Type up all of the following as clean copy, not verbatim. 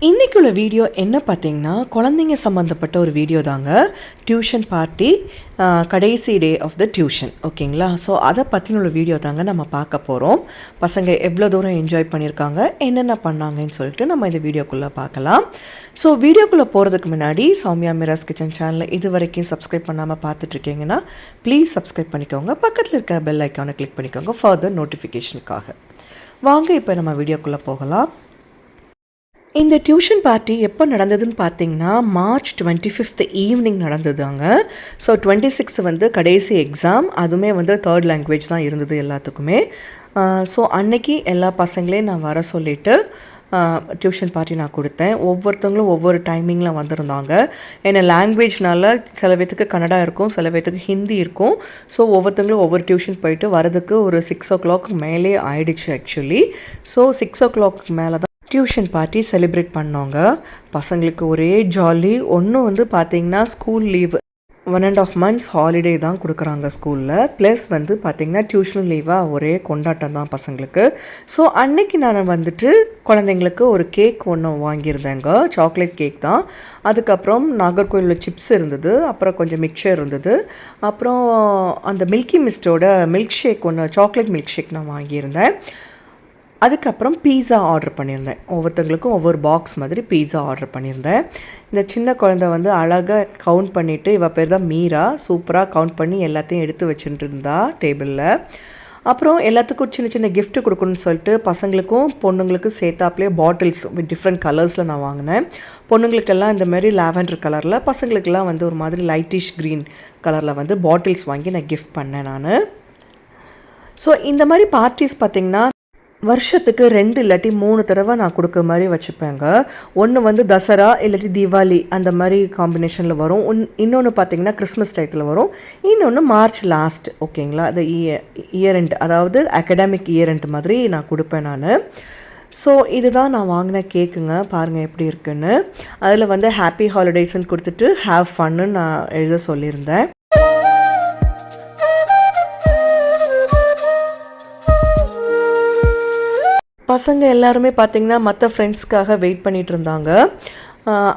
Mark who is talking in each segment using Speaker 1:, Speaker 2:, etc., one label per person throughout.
Speaker 1: இன்றைக்குள்ள வீடியோ என்ன பார்த்தீங்கன்னா, குழந்தைங்க சம்மந்தப்பட்ட ஒரு வீடியோ தாங்க. டியூஷன் பார்ட்டி கடைசி டே ஆஃப் த டியூஷன் ஓகேங்களா? ஸோ அதை பற்றின ஒரு வீடியோ தாங்க நம்ம பார்க்க போகிறோம். பசங்க எவ்வளோ தூரம் என்ஜாய் பண்ணியிருக்காங்க, என்னென்ன பண்ணாங்கன்னு சொல்லிட்டு நம்ம இந்த வீடியோக்குள்ளே பார்க்கலாம். ஸோ வீடியோக்குள்ளே போகிறதுக்கு முன்னாடி சௌமியா மிராஸ் கிச்சன் சேனலை இது வரைக்கும் சப்ஸ்கிரைப் பண்ணாமல் பார்த்துட்ருக்கீங்கன்னா ப்ளீஸ் சப்ஸ்கிரைப் பண்ணிக்கோங்க. பக்கத்தில் இருக்க பெல் ஐக்கானை கிளிக் பண்ணிக்கோங்க ஃபர்தர் நோட்டிஃபிகேஷனுக்காக. வாங்க இப்போ நம்ம வீடியோக்குள்ளே போகலாம். இந்த டியூஷன் பார்ட்டி எப்போ நடந்ததுன்னு பார்த்தீங்கன்னா மார்ச் 25 ஈவினிங் நடந்ததுங்க. ஸோ 26 வந்து கடைசி எக்ஸாம், அதுவுமே வந்து 3rd லாங்குவேஜ் தான் இருந்தது எல்லாத்துக்குமே. ஸோ அன்னைக்கு எல்லா பசங்களையும் நான் வர சொல்லிவிட்டு டியூஷன் பார்ட்டி நான் கொடுத்தேன். ஒவ்வொருத்தவங்களும் ஒவ்வொரு டைமிங்கில் வந்திருந்தாங்க. ஏன்னா லாங்குவேஜ்னால சில பேத்துக்கு கன்னடா இருக்கும், சில பேத்துக்கு ஹிந்தி இருக்கும். ஸோ ஒவ்வொருத்தவங்களும் ஒவ்வொரு டியூஷன் போயிட்டு வரதுக்கு ஒரு 6 o'clock மேலே ஆயிடுச்சு ஆக்சுவலி. ஸோ 6 o'clock மேலே தான் டியூஷன் பார்ட்டி செலிப்ரேட் பண்ணோங்க. பசங்களுக்கு ஒரே ஜாலி. ஒன்றும் வந்து பார்த்திங்கன்னா ஸ்கூல் லீவு 1.5 months ஹாலிடே தான் கொடுக்குறாங்க ஸ்கூலில். ப்ளஸ் வந்து பார்த்திங்கன்னா டியூஷனும் லீவாக ஒரே கொண்டாட்டம் தான் பசங்களுக்கு. ஸோ அன்னைக்கு நான் வந்துட்டு குழந்தைங்களுக்கு ஒரு கேக் ஒன்று வாங்கியிருந்தேங்க. சாக்லேட் கேக் தான். அதுக்கப்புறம் நாகர்கோயிலில் சிப்ஸ் இருந்தது, அப்புறம் கொஞ்சம் மிக்சர் இருந்தது, அப்புறம் அந்த மில்கி மிஸ்டோட மில்க் ஷேக் ஒன்று, சாக்லேட் மில்க் ஷேக் நான் வாங்கியிருந்தேன். அதுக்கப்புறம் பீஸா ஆர்டர் பண்ணியிருந்தேன். ஒவ்வொருத்தங்களுக்கும் ஒவ்வொரு பாக்ஸ் மாதிரி பீஸா ஆர்டர் பண்ணியிருந்தேன். இந்த சின்ன குழந்தை வந்து அழகாக கவுண்ட் பண்ணிவிட்டு, இவள் பேர் தான் மீரா, சூப்பராக கவுண்ட் பண்ணி எல்லாத்தையும் எடுத்து வச்சுட்டு இருந்தா டேபிளில். அப்புறம் எல்லாத்துக்கும் சின்ன சின்ன கிஃப்ட் கொடுக்கணும்னு சொல்லிட்டு பசங்களுக்கும் பொண்ணுங்களுக்கும் சேர்த்தாப்லேயே பாட்டில்ஸ் வித் டிஃப்ரெண்ட் கலர்ஸில் நான் வாங்கினேன். பொண்ணுங்களுக்கெல்லாம் இந்த மாதிரி லாவெண்டர் கலரில், பசங்களுக்கெல்லாம் வந்து ஒரு மாதிரி லைட்டிஷ் க்ரீன் கலரில் வந்து பாட்டில்ஸ் வாங்கி நான் கிஃப்ட் பண்ணேன் நான். ஸோ இந்த மாதிரி பார்ட்டிஸ் பார்த்திங்கன்னா வருஷத்துக்கு 2 இல்லாட்டி 3 தடவை நான் கொடுக்குற மாதிரி வச்சுப்பேங்க. ஒன்று வந்து தசரா இல்லாட்டி தீபாவளி அந்த மாதிரி காம்பினேஷனில் வரும். இன்னொன்று பார்த்திங்கன்னா கிறிஸ்மஸ் டயத்தில் வரும். இன்னொன்று மார்ச் லாஸ்ட் ஓகேங்களா, அது இயர் எண்ட், அதாவது அகடாமிக் இயர் எண்ட் மாதிரி நான் கொடுப்பேன் நான். ஸோ இதுதான் நான் வாங்கின கேக்குங்க. பாருங்கள் எப்படி இருக்குன்னு. அதில் வந்து ஹாப்பி ஹாலிடேஸ்ன்னு கொடுத்துட்டு ஹேவ் ஃபன்னு நான் எழுத சொல்லியிருந்தேன். பசங்க எல்லாருமே பார்த்திங்கன்னா மற்ற ஃப்ரெண்ட்ஸ்க்காக வெயிட் பண்ணிகிட்டு இருந்தாங்க.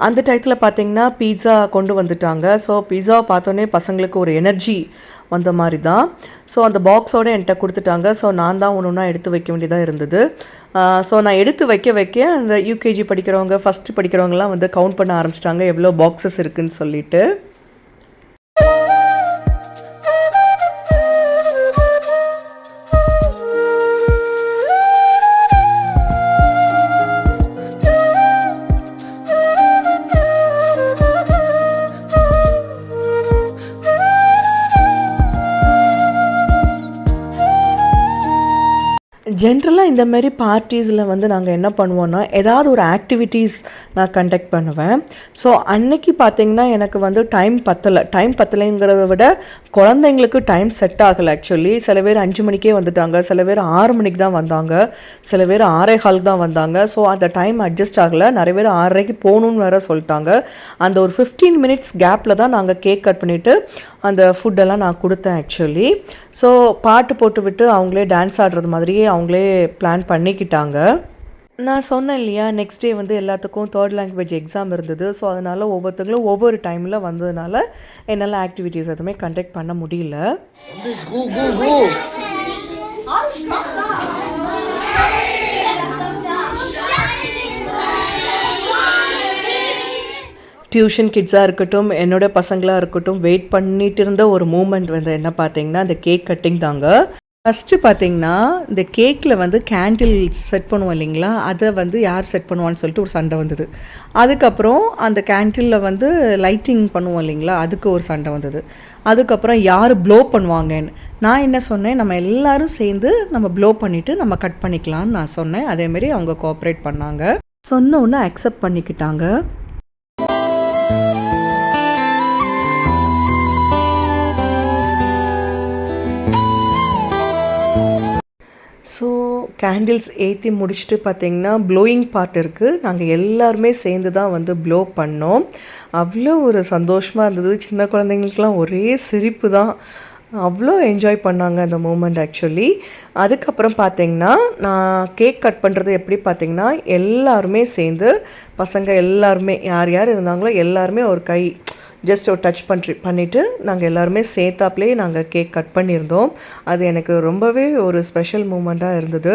Speaker 1: அந்த டயத்தில் பார்த்திங்கன்னா பீட்சா கொண்டு வந்துட்டாங்க. ஸோ பீட்சாவை பார்த்தோன்னே பசங்களுக்கு ஒரு எனர்ஜி வந்த மாதிரி தான். ஸோ அந்த பாக்ஸோடு என்கிட்ட கொடுத்துட்டாங்க. ஸோ நான் தான் ஒன்று ஒன்றா எடுத்து வைக்க வேண்டியதாக இருந்தது. ஸோ நான் எடுத்து வைக்க அந்த யூகேஜி படிக்கிறவங்க, ஃபஸ்ட்டு படிக்கிறவங்கலாம் வந்து கவுண்ட் பண்ண ஆரம்பிச்சிட்டாங்க எவ்வளோ பாக்ஸஸ் இருக்குதுன்னு சொல்லிட்டு. ஜென்ரலாக இந்த மாதிரி பார்ட்டிஸில் வந்து நாங்கள் என்ன பண்ணுவோன்னா, ஏதாவது ஒரு ஆக்டிவிட்டீஸ் நான் கண்டக்ட் பண்ணுவேன். ஸோ அன்னைக்கு பார்த்திங்கன்னா எனக்கு வந்து டைம் பத்தலைங்கிறத விட குழந்தைங்களுக்கு டைம் செட் ஆகலை ஆக்சுவலி. சில பேர் 5 மணிக்கே வந்துட்டாங்க, சில பேர் 6 மணிக்கு தான் வந்தாங்க, சில பேர் 6:15 தான் வந்தாங்க. ஸோ அந்த டைம் அட்ஜஸ்ட் ஆகலை. நிறைய பேர் 6:30க்கு போகணுன்னு வேறு சொல்லிட்டாங்க. அந்த ஒரு 15 minutes கேப்பில் தான் நாங்கள் கேக் கட் பண்ணிவிட்டு அந்த ஃபுட்டெல்லாம் நான் கொடுத்தேன் ஆக்சுவலி. ஸோ பாட்டு போட்டு விட்டு அவங்களே டான்ஸ் ஆடுறது மாதிரியே அவங்களே பிளான் பண்ணிக்கிட்டாங்க. நான் சொன்னேன் இல்லையா, நெக்ஸ்ட் டே வந்து எல்லாத்துக்கும் 3rd லாங்குவேஜ் எக்ஸாம் இருந்தது. ஸோ அதனால் ஒவ்வொருத்தங்களும் ஒவ்வொரு டைமில் வந்ததுனால என்னால் ஆக்டிவிட்டீஸ் எதுவுமே கண்டக்ட் பண்ண முடியல. டியூஷன் கிட்ஸாக இருக்கட்டும், என்னோடய பசங்களாக இருக்கட்டும், வெயிட் பண்ணிட்டு இருந்த ஒரு மூமெண்ட் வந்து என்ன பார்த்தீங்கன்னா இந்த கேக் கட்டிங் தாங்க. ஃபஸ்ட்டு பார்த்திங்கன்னா இந்த கேக்கில் வந்து கேண்டில் செட் பண்ணுவோம் இல்லைங்களா, அதை வந்து யார் செட் பண்ணுவான்னு சொல்லிட்டு ஒரு சண்டை வந்தது. அதுக்கப்புறம் அந்த கேண்டிலில் வந்து லைட்டிங் பண்ணுவோம் இல்லைங்களா, அதுக்கு ஒரு சண்டை வந்தது. அதுக்கப்புறம் யார் ப்ளோ பண்ணுவாங்கன்னு நான் என்ன சொன்னேன், நம்ம எல்லோரும் சேர்ந்து நம்ம ப்ளோ பண்ணிவிட்டு நம்ம கட் பண்ணிக்கலான்னு நான் சொன்னேன். அதேமாரி அவங்க கோஆப்ரேட் பண்ணாங்க. சொன்ன ஒன்று அக்செப்ட் பண்ணிக்கிட்டாங்க. ஸோ கேண்டில்ஸ் ஏற்றி முடிச்சுட்டு பார்த்திங்கன்னா ப்ளோயிங் பார்ட் இருக்குது. நாங்கள் எல்லாருமே சேர்ந்து தான் வந்து ப்ளோ பண்ணோம். அவ்வளோ ஒரு சந்தோஷமாக இருந்தது. சின்ன குழந்தைங்களுக்கெலாம் ஒரே சிரிப்பு தான். அவ்வளோ என்ஜாய் பண்ணாங்க அந்த மூமெண்ட் ஆக்சுவலி. அதுக்கப்புறம் பார்த்தீங்கன்னா, நான் கேக் கட் பண்ணுறது எப்படி பார்த்தீங்கன்னா, எல்லாருமே சேர்ந்து பசங்க எல்லாருமே யார் யார் இருந்தாங்களோ எல்லாருமே ஒரு கை ஜஸ்ட் ஒரு டச் பண்ணிவிட்டு நாங்கள் எல்லாருமே சேர்த்தாப்லேயே நாங்கள் கேக் கட் பண்ணியிருந்தோம். அது எனக்கு ரொம்பவே ஒரு ஸ்பெஷல் மூமெண்ட்டாக இருந்தது.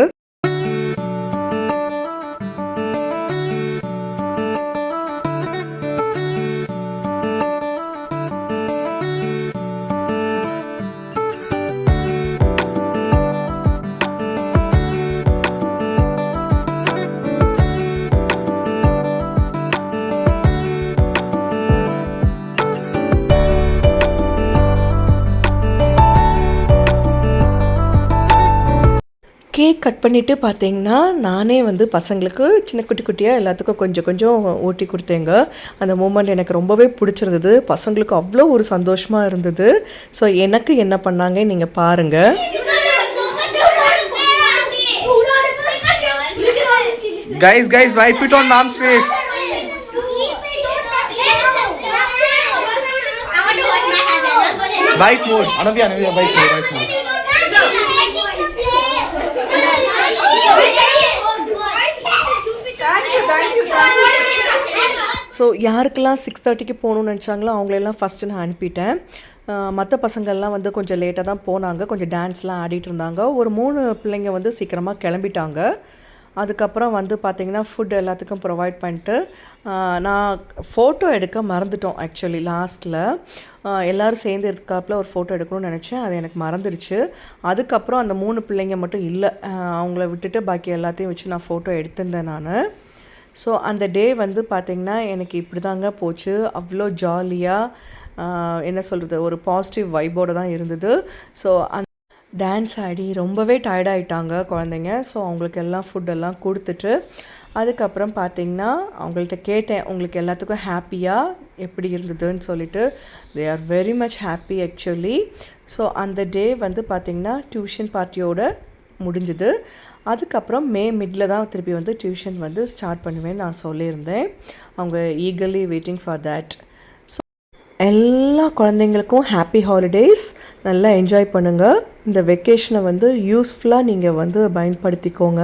Speaker 1: கேக் கட் பண்ணிவிட்டு பார்த்தீங்கன்னா, நானே வந்து பசங்களுக்கு சின்ன குட்டி குட்டியாக எல்லாத்துக்கும் கொஞ்சம் கொஞ்சம் ஊட்டி கொடுத்தேங்க. அந்த மூமெண்ட் எனக்கு ரொம்பவே பிடிச்சிருந்தது. பசங்களுக்கு அவ்வளோ ஒரு சந்தோஷமாக இருந்தது. ஸோ எனக்கு என்ன பண்ணாங்க நீங்கள் பாருங்கள்.
Speaker 2: Guys, wipe it on mom's face. Wipe mode. Anavya, wipe mode.
Speaker 1: So யாருக்கெல்லாம் 6:30க்கு போகணுன்னு நினச்சாங்களோ அவங்களெல்லாம் ஃபஸ்ட்டு நான் அனுப்பிட்டேன். மற்ற பசங்கள்லாம் வந்து கொஞ்சம் லேட்டாக தான் போனாங்க. கொஞ்சம் டான்ஸ்லாம் ஆடிட்டு இருந்தாங்க. ஒரு 3 பிள்ளைங்க வந்து சீக்கிரமாக கிளம்பிட்டாங்க. அதுக்கப்புறம் வந்து பார்த்திங்கன்னா ஃபுட் எல்லாத்துக்கும் ப்ரொவைட் பண்ணிட்டு நான் ஃபோட்டோ எடுக்க மறந்துட்டோம் ஆக்சுவலி லாஸ்ட்டில். எல்லோரும் சேர்ந்து இருக்காப்புல ஒரு ஃபோட்டோ எடுக்கணும்னு நினச்சேன். அது எனக்கு மறந்துடுச்சு. அதுக்கப்புறம் அந்த 3 பிள்ளைங்க மட்டும் இல்லை, அவங்கள விட்டுட்டு பாக்கி எல்லாத்தையும் வச்சு நான் ஃபோட்டோ எடுத்திருந்தேன் நான். ஸோ அந்த டே வந்து பார்த்திங்கன்னா எனக்கு இப்படி தாங்க போச்சு. அவ்வளோ ஜாலியாக என்ன சொல்கிறது, ஒரு பாசிட்டிவ் வைப்போடு தான் இருந்தது. ஸோ டான்ஸ் ஆடி ரொம்பவே டயர்டாயிட்டாங்க குழந்தைங்க. ஸோ அவங்களுக்கு எல்லாம் ஃபுட்டெல்லாம் கொடுத்துட்டு அதுக்கப்புறம் பார்த்திங்கன்னா அவங்கள்ட்ட கேட்டேன், உங்களுக்கு எல்லாத்துக்கும் ஹாப்பியாக எப்படி இருந்ததுன்னு சொல்லிட்டு. They are very much happy actually. So அந்த டே வந்து பார்த்திங்கன்னா டியூஷன் பார்ட்டியோடு முடிஞ்சுது. அதுக்கப்புறம் மிடில் தான் திருப்பி வந்து டியூஷன் வந்து ஸ்டார்ட் பண்ணுவேன்னு நான் சொல்லியிருந்தேன். அவங்க eagerly waiting for that. So எல்லா குழந்தைங்களுக்கும் ஹாப்பி ஹாலிடேஸ். நல்லா என்ஜாய் பண்ணுங்கள். இந்த வெக்கேஷனை வந்து யூஸ்ஃபுல்லாக நீங்கள் வந்து பயன்படுத்திக்கோங்க.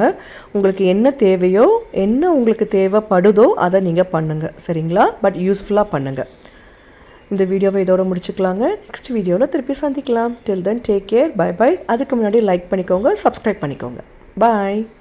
Speaker 1: உங்களுக்கு என்ன தேவையோ, என்ன உங்களுக்கு தேவைப்படுதோ அதை நீங்கள் பண்ணுங்கள், சரிங்களா? பட் யூஸ்ஃபுல்லாக பண்ணுங்கள். இந்த வீடியோவை இதோட முடிச்சுக்கலாங்க. நெக்ஸ்ட் வீடியோவில் திருப்பி சந்திக்கலாம். Till then take care, bye bye. அதுக்கு முன்னாடி லைக் பண்ணிக்கோங்க, சப்ஸ்கிரைப் பண்ணிக்கோங்க. Bye.